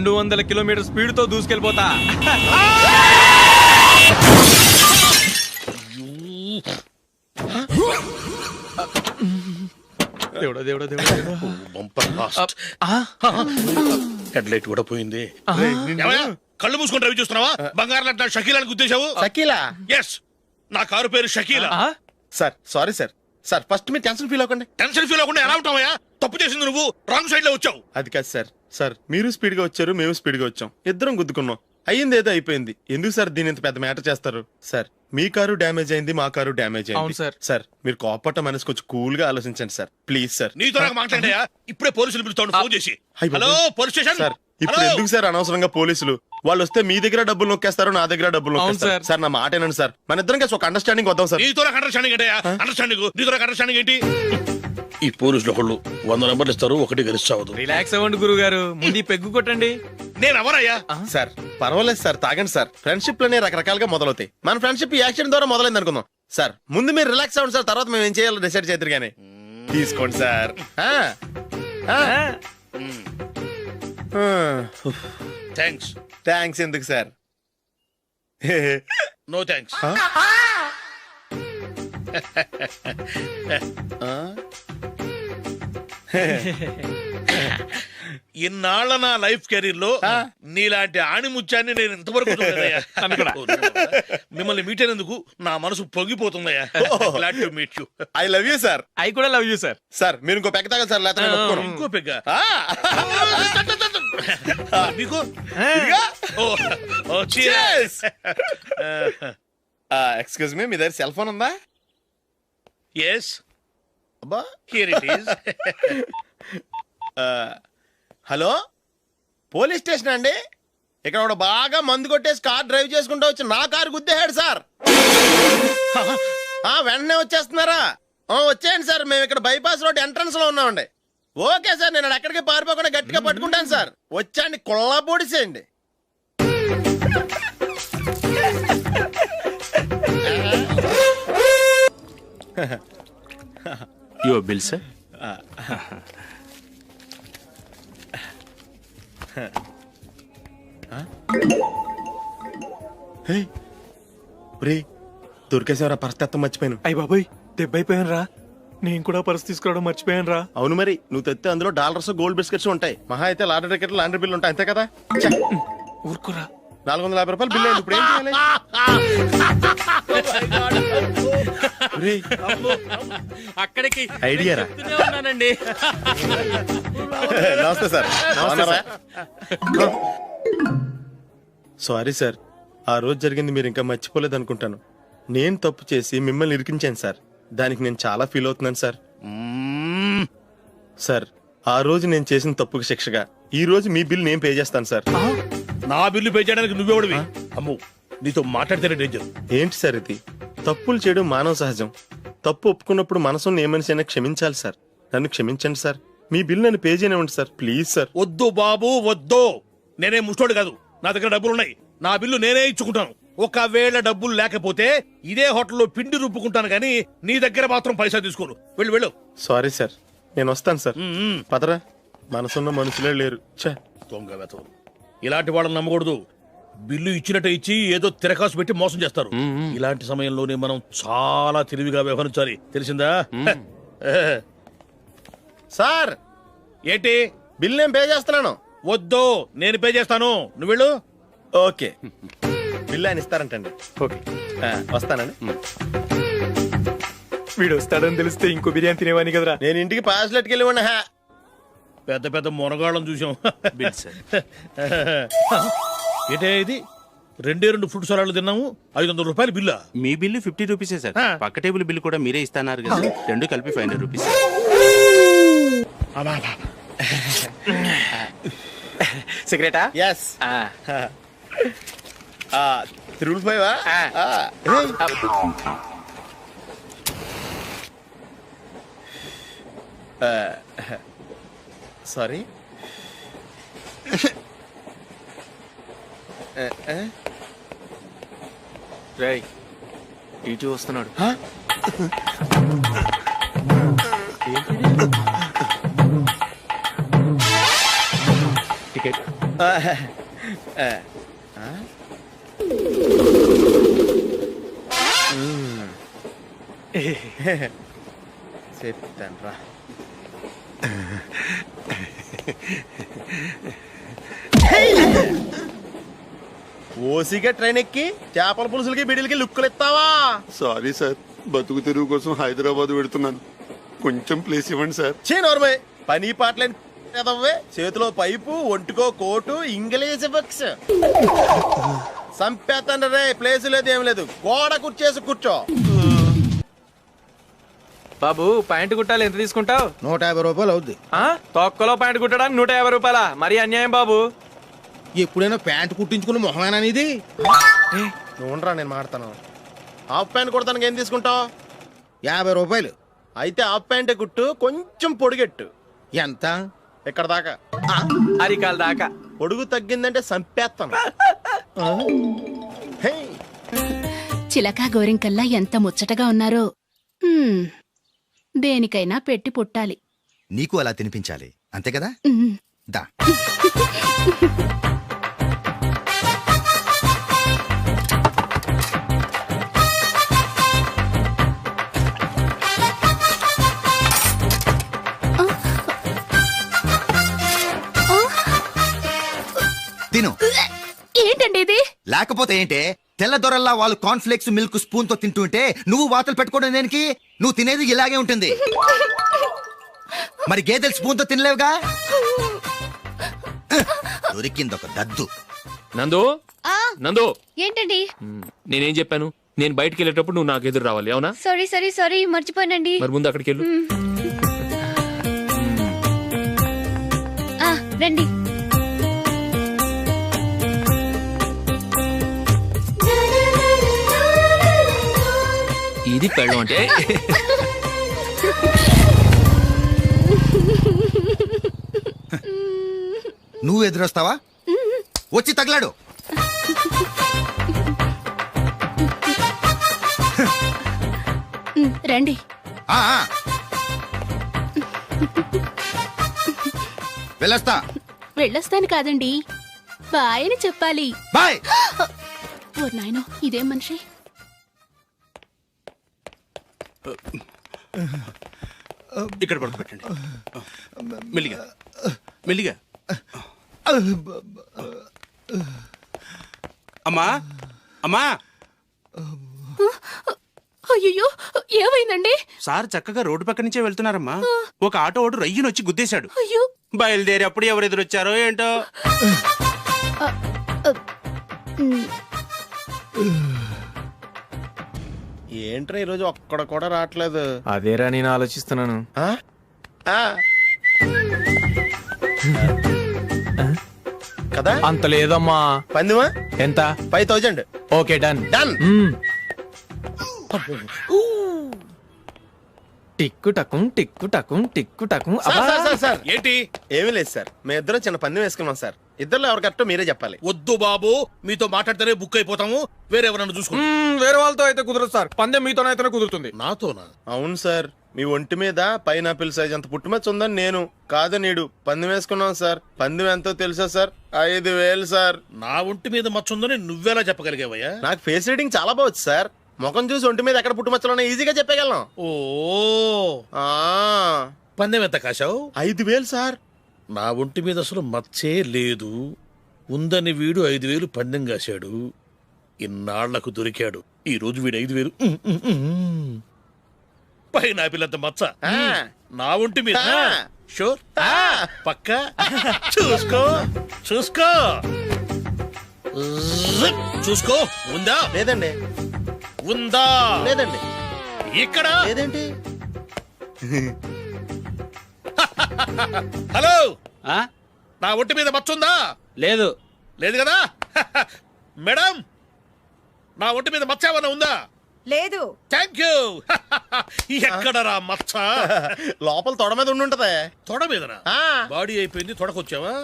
200 kilometre speed తో దూసుకెళ్ళిపోతా. దేవుడా దేవుడా దేవుడా, బంపర్ లాస్ట్. హెడ్ లైట్ కూడా పోయింది. కళ్ళు మూసుకొని రవి చూస్తున్నావా? బంగారం లాంటి షకీలాని గుద్దేశావు. షకీలా? ఎస్, నా కారు పేరు Shakeela. Sir sorry sir. Sir first మీరు టెన్షన్ ఫీల్ అవ్వకండి. టెన్షన్ ఫీల్ అవ్వకుండా ఎలా ఉంటావయ్యా? తప్పు చేసింది నువ్వు, రాంగ్ సైడ్ లో వచ్చావు. అది కాదు సార్. సార్ మీరు స్పీడ్ గా వచ్చారు, మేము స్పీడ్ గా వచ్చాం, ఇద్దరం గుద్దుకున్నాం. అయ్యింది ఏదో అయిపోయింది. ఎందుకు సార్ దీని ఇంత పెద్ద మ్యాటర్ చేస్తారు? సార్ మీ కారు డ్యామేజ్ అయింది, మా కారు డ్యామేజ్ అయింది. సార్ సార్ మీరు కోపట్ట మనసు కొంచెం కూల్ గా ఆలోచించండి సార్, ప్లీజ్ సార్. నీతో నాకు మాట్లాడాయా? ఇప్పుడే పోలీసులు పిలుస్తాను, ఫోన్ చేసి. Hello police station. సార్ ఇప్పుడు ఎందుకు సార్ అనవసరంగా పోలీసులు? వాళ్ళు వస్తే మీ దగ్గర డబ్బులు నొక్కేస్తారు, నా దగ్గర డబ్బులు నొక్కేస్తారు. సార్ నా మాట ఏనండి సార్, మన ఇద్దరం కలిసి ఒక అండర్స్టాండింగ్ వద్దాం సార్. నీతో నాకు అండర్స్టాండింగ్ ఏంటయ్యా? అండర్స్టాండింగ్ నీతో నాకు అండర్స్టాండింగ్ ఏంటి? ఈ పోలీసులు ఒకళ్ళు 100 నెంబర్లు ఇస్తారు, ఒకటి గెలుస్తావదు. రిలాక్స్ అవ్వండి గురువు గారు, ముందు పెగ్గు కొట్టండి. నేను ఎవరయ్యా? సార్ పర్వాలేదు సార్, తాగండి సార్. ఫ్రెండ్షిప్ లోనే రకరకాలుగా మొదలవుతాయి. మన ఫ్రెండ్షిప్ ఈ యాక్సిడెంట్ ద్వారా మొదలైంది అనుకుందాం. సార్ ముందు మీరు రిలాక్స్ అవ్వండి సార్, తర్వాత మేము ఏం చేయాలో డిసైడ్ చేద్దరు గానీ. తీసుకోండి సార్. థ్యాంక్స్. థ్యాంక్స్ ఎందుకు సార్? No thanks. ఇన్నాళ్ళ నా లైఫ్ కెరీర్ లో నీలాంటి ఆణిముత్యాన్ని నేను ఇంతవరకు చూడలేదయ్యా. మిమ్మల్ని మీట్ అయినందుకు నా మనసు పొంగిపోతుందయ్యా. Glad to meet you. I love you sir. I కూడా లవ్ యూ సార్. సార్ మీరు ఇంకో పెగ్గ తాగండి సార్, లేకపోతే ఇంకో పెగ్గ మీకు. ఎక్స్క్యూజ్ మీ, మీ దగ్గర సెల్ ఫోన్ ఉందా? ఎస్, అబ్బా here it is. Hello, police station అండి. ఇక్కడ ఒక బాగా మందు కొట్టేసి కార్ డ్రైవ్ చేసుకుంటూ వచ్చి నా కారు గుద్దేశాడు సార్. వెంటనే వచ్చేస్తున్నారా? వచ్చేయండి సార్, మేము ఇక్కడ బైపాస్ రోడ్ ఎంట్రన్స్ లో ఉన్నామండి. ఓకే సార్, నేను ఎక్కడికి పారిపోకుండా గట్టిగా పట్టుకుంటాను సార్. వచ్చాండి, కుళ్ళ పొడిసేయండి. Your bill, sir. దొరికేసేవరా, పరిస్థితి మర్చిపోయాను. అయ్య బాబాయ్, దెబ్బైపోయాను రా. నేను కూడా పర్స్ తీసుకురావడం మర్చిపోయాను రా. అవును మరి, నువ్వు తెస్తే అందులో డాలర్స్, గోల్డ్ బిస్కెట్స్ ఉంటాయి. మహా అయితే లాటరీ టికెట్, లాండ్రీ బిల్లు ఉంటాయి, అంతే కదా? ఊరుకురా. 450 రూపాయలు బిల్లు అయింది. ఇప్పుడు ఏం చేయాలి? అక్కడికి ఐడియా రా. నమస్తే సార్. సారీ సార్, ఆ రోజు జరిగింది మీరు ఇంకా మర్చిపోలేదు అనుకుంటాను. నేను తప్పు చేసి మిమ్మల్ని ఇరికించాను సార్. దానికి నేను చాలా ఫీల్ అవుతున్నాను సార్. సార్ ఆ రోజు నేను చేసిన తప్పుకి శిక్షగా ఈ రోజు మీ బిల్ నేను పే చేస్తాను సార్. నా బిల్లు పే చేయడానికి నువ్వెవడివి? అమ్మో, నీతో మాట్లాడితేనే డేంజర్. ఏంటి సార్ ఇది? తప్పులు చేయడం మానవ సహజం. తప్పు ఒప్పుకున్నప్పుడు మనసుని ఏ మనిషి అయినా క్షమించాలి సార్. నన్ను క్షమించండి సార్. మీ బిల్ నన్ను పే చేయనివ్వండి సార్, ప్లీజ్ సార్. వద్దు బాబు వద్దు, నేనే ముష్టోడు కాదు. నా దగ్గర డబ్బులు ఉన్నాయి, నా బిల్లు నేనే ఇచ్చుకుంటాను. ఒకవేళ డబ్బులు లేకపోతే ఇదే హోటల్లో పిండి రుబ్బుకుంటాను, కానీ నీ దగ్గర మాత్రం పైసా తీసుకోను. వెళ్ళు వెళ్ళు. సారీ సార్, నేను వస్తాను సార్. పదరా, మనసున్న మనుషులే లేరు. దొంగ వెతవరు, ఇలాంటి వాళ్ళని నమ్మకూడదు. బిల్లు ఇచ్చినట్టు ఇచ్చి ఏదో తిరకాసు పెట్టి మోసం చేస్తారు. ఇలాంటి సమయంలోనే మనం చాలా తెలివిగా వ్యవహరించాలి, తెలిసిందా? సార్ ఏంటి? బిల్ నేను పే చేస్తున్నాను. వద్దు, నేను పే చేస్తాను, నువ్వు వెళ్ళు. ఓకే, బిల్ ఆయన ఇస్తారంటండి. ఓకే, వస్తానండి. వీడు వస్తాడని తెలిస్తే ఇంకో బిర్యానీ తినేవాని కదరా. నేను ఇంటికి పాస్లెట్కి వెళ్ళి ఉన్నా. పెద్ద పెద్ద మునగాళ్ళం చూసాం. Bill, sir. ఏంటే ఇది? 2 ఫ్రూట్ సలాడ్లు తిన్నాము, 500 రూపాయలు బిల్లా? మీ బిల్లు 50 రూపీసే సార్. పక్క టేబుల్ బిల్ కూడా మీరే ఇస్తాన్నారు కదా, రెండు కలిపి 500 రూపీస్. సిగరెటా? ఎస్. 355. సారీ. రేయ్, ఇటు వస్తున్నాడు. టికెట్ చెప్తాను రా. ఓసిగా ట్రైన్ ఎక్కి చేపల పులుసులకి బిడిలకి లుక్కులు ఇస్తావా? సారీ సార్, బతుకు తెరువు కోసం హైదరాబాద్ పెడుతున్నాను. కొంచెం ప్లేస్ ఇవ్వండి సార్. చే నోర్మే, పని పాటలేని ఎదవ్వే. చేతిలో పైపు, ఒంటికో కోటు, ఇంగ్లీష్ బుక్స్. సంపేతండ్రి రే, ప్లేస్ లేదు ఏం లేదు. గోడ కుర్చేసి కూర్చో. బాబు ప్యాంటు కుట్టాలి, ఎంత తీసుకుంటావు? 150 రూపాయలు అవుద్ది. తొక్కలో ప్యాంటు కుట్టడానికి 150 రూపాయల? మరి అన్యాయం బాబు. ఎప్పుడైనా ప్యాంట్ కుట్టించుకున్న మొహమేనా ఇది? నువ్వురా, నేను మాడతాను. హాఫ్ ప్యాంట్ కుడతానికి ఏం తీసుకుంటావు? 50 రూపాయలు. అయితే హాఫ్ ప్యాంటే కుట్టు, కొంచెం పొడిగెట్టు. ఎంత? ఇక్కడ దాకా. అరికాల దాకా. పొడుగు తగ్గిందంటే సంపేస్తాను. హే, చిలకా గోరింకల్లా ఎంత ముచ్చటగా ఉన్నారో. హ్మ్, దేనికైనా పెట్టి పుట్టాలి. నీకు అలా తినిపించాలి, అంతే కదా? ఉమ్. దా. తిను. ఏంటండి ఇది? లేకపోతే ఏంటే, తెల్ల దొరల్లా వాళ్ళు కార్న్ఫ్లేక్స్ మిల్క్ స్పూన్ తో తింటుంటే నువ్వు వాతలు పెట్టుకోవడం దేనికి? నువ్వు తినేది ఇలాగే ఉంటుంది. మరి గేదెలు స్పూన్ తో తినలేవుగా. దొరికింది ఒక దద్దు. నందు, నందు, ఏంటండి? నేనేం చెప్పాను? నేను బయటికి వెళ్ళేటప్పుడు నువ్వు నాకు ఎదురు రావాలి, అవునా? సారీ మర్చిపోయానండి. మరి ముందు అక్కడికి వెళ్ళు. రండి. ఇది పెళ్ళం అంటే. నువ్వు ఎదురొస్తావా? వచ్చి తగలాడు. రండి. ఆ, ఆ. వెళ్ళొస్తా. వెళ్ళొస్తాను కాదండి, బాయ్ అని చెప్పాలి. బాయ్. ఓ నాయనో, ఇదేం మనిషి? ఇక్కడ పడుకోబెట్టండి. మెల్లిగా మెల్లిగా. అమ్మా, అమ్మా. అయ్యో, ఏమైందండి? సార్ చక్కగా రోడ్డు పక్క నుంచే వెళ్తున్నారమ్మా. ఒక ఆటో ఓడు రయ్యను వచ్చి గుద్దేశాడు. అయ్యో. బయలుదేరి అప్పుడు ఎవరు ఎదురొచ్చారో ఏంటో. ఏంట్రా ఈరోజు ఒక్కడ కూడా రావట్లేదు? అదేరా నేను ఆలోచిస్తున్నాను. ఆ? ఆ. కదా అంత లేదమ్మా. పందిమా ఎంత? 5000. Okay, done. డన్. టిక్కు టకుం టిక్కు టకుం టిక్కు టకుం. సార్ ఏంటి? ఏమీ లేదు సార్, మేము ఇద్దరం చిన్న పందెం వేసుకున్నాం సార్. ఇద్దరులో ఎవరు కరెక్టో మీరే చెప్పాలి. వద్దు బాబు, మీతో మాట్లాడితేనే బుక్ అయిపోతాము. వేరెవరన్నా చూసుకోండి. వేరే వాళ్ళతో అయితే కుదరదు సార్, పందెం మీతోనైతేనే కుదురుతుంది. నాతోనా? అవును సార్, మీ ఒంటి మీద పైనాపిల్ సైజ్ అంత పుట్టుమచ్చ ఉందని నేను కాదు నీడు పందెం వేసుకున్నాం సార్. పందెం ఎంతో తెలుసా సార్? 5000 సార్. నా ఒంటి మీద మచ్చ ఉందని నువ్వెలా చెప్పగలిగావయ్యా? నాకు ఫేస్ రీడింగ్ చాలా బాగుంది సార్. ముఖం చూసి ఒంటి మీద ఎక్కడ పుట్టుమచ్చలో ఈజీగా చెప్పగలను. ఓ, ఆ, పందెం ఎంత కాశావు? 5000 సార్. నా ఒంటి మీద అసలు మచ్చే లేదు. ఉందని వీడు 5000 పందెం కాశాడు. ఇన్నాళ్లకు దొరికాడు. ఈ రోజు వీడు 5000. పైన పిల్లంత మచ్చ నా ఒంటి మీద. షూర్, పక్క. చూసుకో చూసుకో చూసుకో. ఉందా? లేదండి. ఉందా? లేదండి. ఇక్కడ లేదేంటి? హలో, ఆ? నా ఒంటి మీద మచ్చ ఉందా? లేదు. లేదు కదా? మేడం, నా ఒంటి మీద మచ్చ ఏమన్నా ఉందా? లేదు. Thank you. ఎక్కడరా మచ్చ? లోపల తొడ మీద ఉండుంటదే. తొడ మీదనా? బాడీ అయిపోయింది, తొడకొచ్చావా?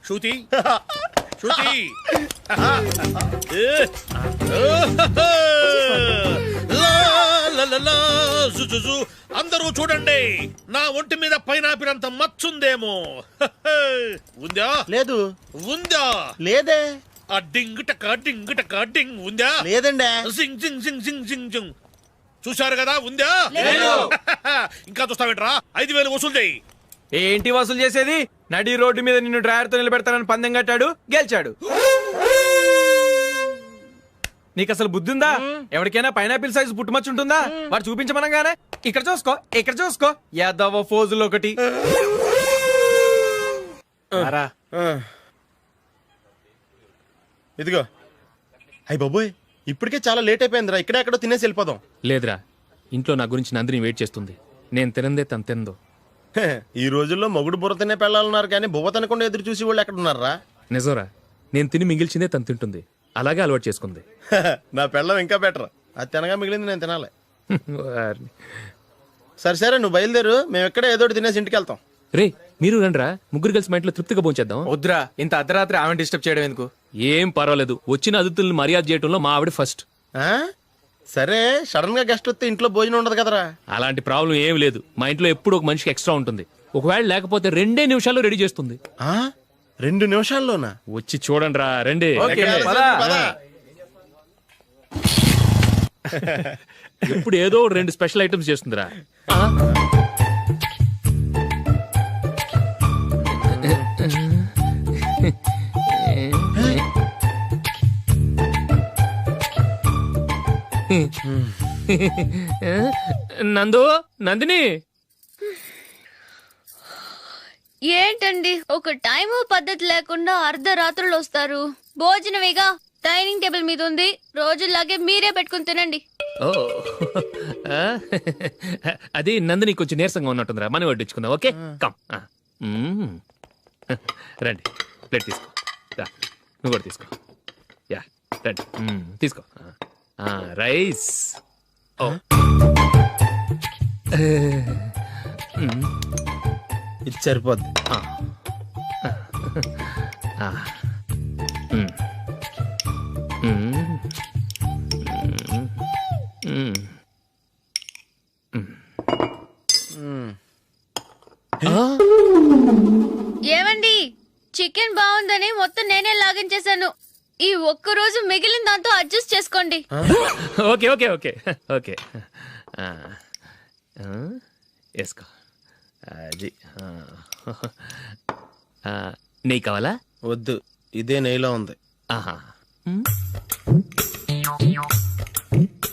శృతి, శృతి. లా, లా, లా, లలలా, జుజుజు. అందరూ చూడండి, నా ఒంటి మీద పైనాపిల్ అంత మచ్చుందేమో. ఉందా? లేదు. ఉందా? లేదే. ఆ డింగ్ టక డింగ్ ఉందా? లేదండి. జింగ్ జింగ్ జింగ్ జింగ్ జింగ్ జింగ్. చూశారు కదా, ఉందా? ఇంకా చూస్తావేంట్రా? 5,000 వసూలు చేయి. ఏంటి వసూలు చేసేది? నడి రోడ్డు మీద నిన్ను డ్రైవర్ తో నిలబెడతానని పందెం కట్టాడు, గెలిచాడు. నీకు అసలు బుద్ధి ఉందా? ఎవరికైనా పైనాపిల్ సైజు పుట్టుమచ్చు ఉంటుందా? వాడు చూపించమనగానే ఇక్కడ చూసుకో యాదవ ఫోజులు ఒకటి. రా. ఇదిగో. అయ్యి బాబోయ్, ఇప్పటికే చాలా లేట్ అయిపోయిందిరా. ఇక్కడే ఎక్కడో తినేసి వెళ్ళిపోదాం. లేదురా, ఇంట్లో నా గురించి నందిని వెయిట్ చేస్తుంది. నేను తినందే తను తిందో. హే, ఈ రోజుల్లో మొగుడు బుర్ర తినే పెళ్ళాలన్నారు కానీ బువ్వ తినకుండా ఎదురు చూసి వాళ్ళు ఎక్కడ ఉన్నారా? నిజంరా, నేను తిని మిగిల్చిందే తను తింటుంది. అలాగే అలవాటు చేసుకుంది. నా పెళ్ళం ఇంకా బెటర్. అది తినగా మిగిలింది నేను తినాలి. వారిని. సరే నువ్వు బయలుదేరు, మేము ఎక్కడే ఏదో ఒకటి తినేసి ఇంటికి వెళ్తాం. రే, మీరు రండిరా, ముగ్గురు కలిసి మా ఇంట్లో తృప్తిగా పోంచేద్దాం. వద్దురా, ఇంత అర్ధరాత్రి ఆమె డిస్టర్బ్ చేయడం ఎందుకు? ఏం పర్వాలేదు, వచ్చిన అతిథుల్ని మర్యాద చేయటంలో మా ఆవిడ ఫస్ట్. ఆ? సరే, సడన్ గా గెస్ట్ వస్తే ఇంట్లో భోజనం ఉండదు కదరా? అలాంటి ప్రాబ్లం ఏం లేదు. మా ఇంట్లో ఎప్పుడు ఒక మనిషికి ఎక్స్ట్రా ఉంటుంది. ఒకవేళ లేకపోతే 2 నిమిషాల్లో రెడీ చేస్తుంది. 2 నిమిషాల్లోనా? వచ్చి చూడండి రా, రండి. ఓకే, పద. ఇప్పుడు ఏదో 2 స్పెషల్ ఐటమ్స్ చేస్తుందిరా. నందిని, ఏంటండి ఒక టైము పద్ధతి లేకుండా అర్ధరాత్రులు వస్తారు? భోజనమేగా డైనింగ్ టేబుల్ మీద ఉంది, రోజుల్లాగే మీరే పెట్టుకుని తినండి. ఓ అది నందిని కొంచెం నీరసంగా ఉన్నట్టుందిరా, మనం వడ్డించుకుందాం. Okay, come. రండి, ప్లేట్ తీసుకో. రా, నువ్వు కూడా తీసుకో. యా, రండి, తీసుకో. రైస్. ఓ, ఇది సరిపోద్ది. ఏమండి, చికెన్ బాగుందని మొత్తం నేనే లాగించేశాను. ఈ ఒక్క రోజు మిగిలిన దాంతో అడ్జస్ట్ చేసుకోండి. Okay okay okay okay. వేసుకో. అది నెయ్యి కావాలా? వద్దు, ఇదే నెయ్యిలో ఉంది. ఆహా,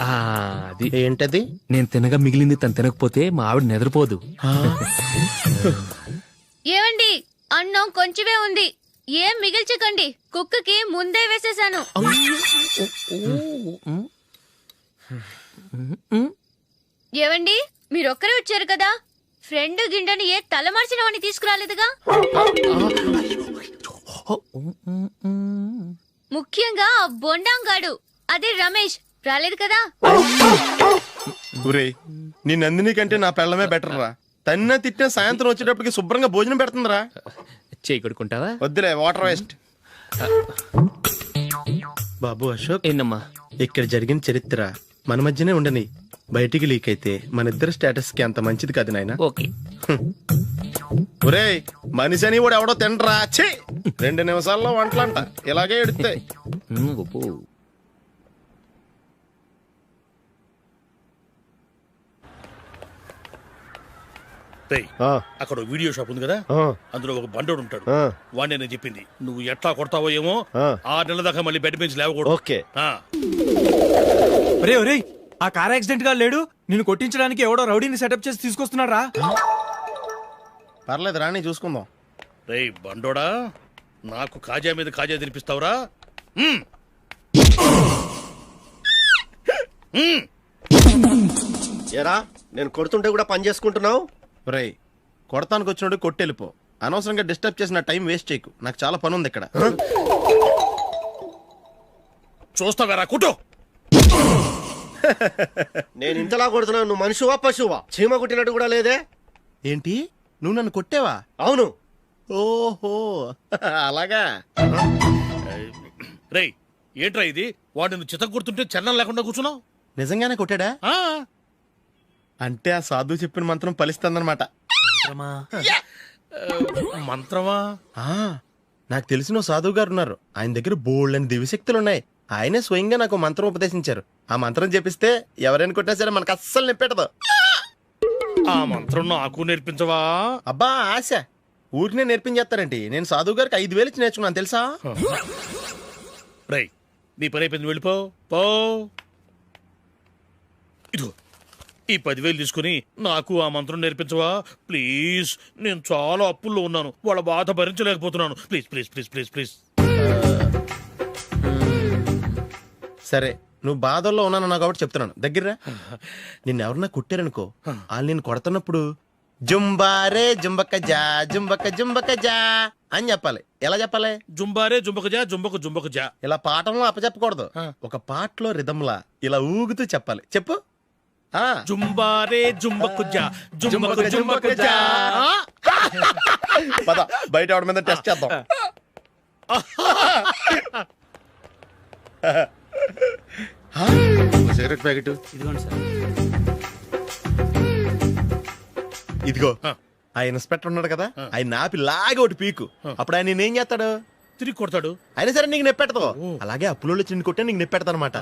అది ఏంటది? నేను తినగా మిగిలింది తను తినకపోతే మా ఆవిడ నిద్రపోదు. ఏమండి, అన్నం కొంచెమే ఉంది, ఏం మిగిల్చకండి. కుక్కకి ముందే వేసేసాను. ఏవండి, మీరొక్కరే వచ్చారు కదా, ఫ్రెండ్ గిండెని ఏ తలమార్చిన వాడిని తీసుకురాలేదుగా? ముఖ్యంగా ఆ బొండాంగాడు, అదే రమేష్, రాలేదు కదా? ఊరే, నీ నందిని కంటే నా పెళ్ళమే బెటర్ రా. తన్న తిట్టిన సాయంత్రం వచ్చేటప్పటికి శుభ్రంగా భోజనం పెడుతుందిరా. చేయి కొడుకుంటావా? వద్దులే, వాటర్ వేస్ట్. బాబు అశోక్, ఏంటమ్మా? ఇక్కడ జరిగిన చరిత్ర మన మధ్యనే ఉండని, బయటికి లీక్ అయితే మన ఇద్దరు స్టేటస్ కి అంత మంచిది కాదు నాయన. ఓకే. ఒరే, మనిషి అని కూడా ఎవడో తినరా. 2 నిమిషాల్లో వంటలంట ఇలాగే ఎడితే. అక్కడ వీడియో షాప్ ఉంది కదా, అందులో ఒక బండోడు ఉంటాడు. వాడిని నేను చెప్పింది, నువ్వు ఎట్లా కొడతావో ఏమో, 6 నెలల దాకా మళ్ళీ బెడ్ బెంచ్ లేవకూడదు. ఓకే. ఒరే ఒరే, ఆ కార్ యాక్సిడెంట్ గా లేడు, నిన్ను కొట్టించడానికి ఎవడో రౌడీని సెటప్ చేసి తీసుకొస్తున్నాడు రా. పర్లేదు రాని, చూసుకుందాం. రేయ్ బండోడా, నాకు కాజా మీద కాజా తినిపిస్తావురా? ఎరా, నేను కొడుతుంటే కూడా పని చేసుకుంటున్నావు? రే, కొడతానికి వచ్చినట్టు కొట్టెళ్ళిపో. అనవసరంగా డిస్టర్బ్ చేసిన టైం వేస్ట్ చేయకు, నాకు చాలా పని ఉంది ఇక్కడ. చూస్తావేరా, కుట్టు. నేను ఇంతలా కొడుతున్నావు, నువ్వు మనిషివా పశువా? చీమ కొట్టినట్టు కూడా లేదే. ఏంటి, నువ్వు నన్ను కొట్టావా? అవును. ఓహో, అలాగా. రేయ్, ఏంట్రా ఇది? వాడు నువ్వు చిత్త గుర్తుంటే చలనం లేకుండా కూర్చున్నావు. నిజంగానే కొట్టాడా? అంటే ఆ సాధువు చెప్పిన మంత్రం ఫలిస్తుందన్నమాట. మంత్రమా? నాకు తెలిసిన ఓ సాధువు గారు ఉన్నారు. ఆయన దగ్గర బోల్డని దివ్యశక్తులు ఉన్నాయి. ఆయనే స్వయంగా నాకు మంత్రం ఉపదేశించారు. ఆ మంత్రం చెప్పిస్తే ఎవరైనా కొట్టినా సరే మనకు అస్సలు నిప్పెట్టదు. ఆ మంత్రం నాకు నేర్పించవా? అబ్బా ఆశ, ఊరినే నేర్పించేస్తారండి. నేను సాధువు గారికి 5,000 ఇచ్చి నేర్చుకున్నాను తెలుసా. రై, నీ పని అయిపోయింది, వెళ్ళిపో పో. ఇదిగో ఈ 10,000 తీసుకుని నాకు ఆ మంత్రం నేర్పించవా ప్లీజ్? నేను చాలా అప్పుల్లో ఉన్నాను, వాళ్ళ బాధ భరించలేకపోతున్నాను. Please please please please please. సరే, నువ్వు బాధల్లో ఉన్నాను నాకు కాబట్టి చెప్తున్నాను. దగ్గర నిన్ను ఎవరన్నా కొట్టారనుకో, వాళ్ళు నేను కొడుతున్నప్పుడు జుంబారే జుంబక జా జుంబక జుంబక జా అని చెప్పాలి. ఎలా చెప్పాలి? జుంబారే జుంబక జా జుంబకు జుంబకు జా. ఇలా పాఠంలో అప్పచెప్పకూడదు. ఒక పాటలో రిధంలా ఇలా ఊగుతూ చెప్పాలి. చెప్పు. జుంబారే జుంబకు జా జుంబకు జుంబకు జా. పద బయట ఆవిడ మీద టెస్ట్ చేద్దాం. సిగరెట్ ప్యాకెట్ ఇదిగోండి సార్. ఇదిగో ఆ ఇన్స్పెక్టర్ ఉన్నాడు కదా, ఆయన ఆపి లాగా ఒకటి పీకు. అప్పుడు ఆయన నేనేం చేస్తాడు? తిరిగి కొడతాడు. అయినా సరే నీకు నెప్పెడతావు. అలాగే అప్పులో చిన్న కొట్టే నీకు నెప్పెడతా అనమాట.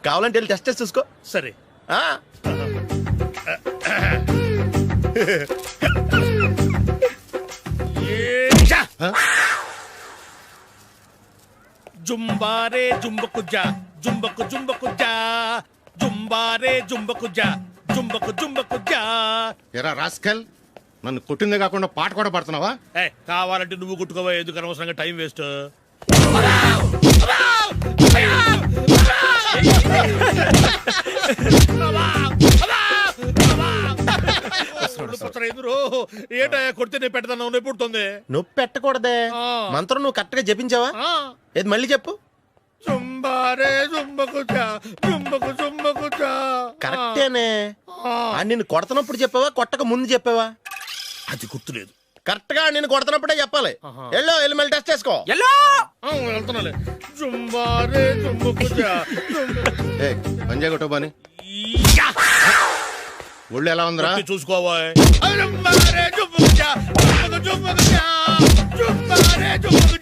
కావాలంటే వెళ్ళి టెస్ట్ చేసి చూసుకో. సరే. జుంబారే జుంబకు జా జుంబకు జుంబకు జా జుంబారే జుంబకు జా జుంబకు జుంబకు జా. ఎరా రాస్కల్, నన్ను కొట్టిందే కాకుండా పాట కూడా పడుతున్నావా? కావాలంటే నువ్వు కొట్టుకోవా, ఎందుకు అనవసరంగా టైం వేస్ట్. ఏంటయ్యా కొడితే నేను పెడతాను, నొప్పి పుడుతుంది. నొప్పి పెట్టకూడదే. మంత్రం నువ్వు కరెక్ట్ గా జపించావా? ఏది మళ్ళీ చెప్పు. జుంబారే జుంబకు జా జుంబకు జుంబకు జా. కరెక్టేనే. నిన్ను కొడుతున్నప్పుడు చెప్పావా, కొట్టక ముందు చెప్పావా? అది గుర్తులేదు. కరెక్ట్ గా నేను కొడుతున్నప్పుడే చెప్పాలి. వెళ్ళి మళ్ళీ టెస్ట్ చేసుకో. వెళ్తున్నాలే. జుంబారే జుంబకు జా. పంజా కొట్టబాని ఒళ్ళు ఎలా ఉందిరా చూసుకోవా. జుంబారే జుంబకు జా జుంబకు జుంబకు జా జుంబారే జుంబకు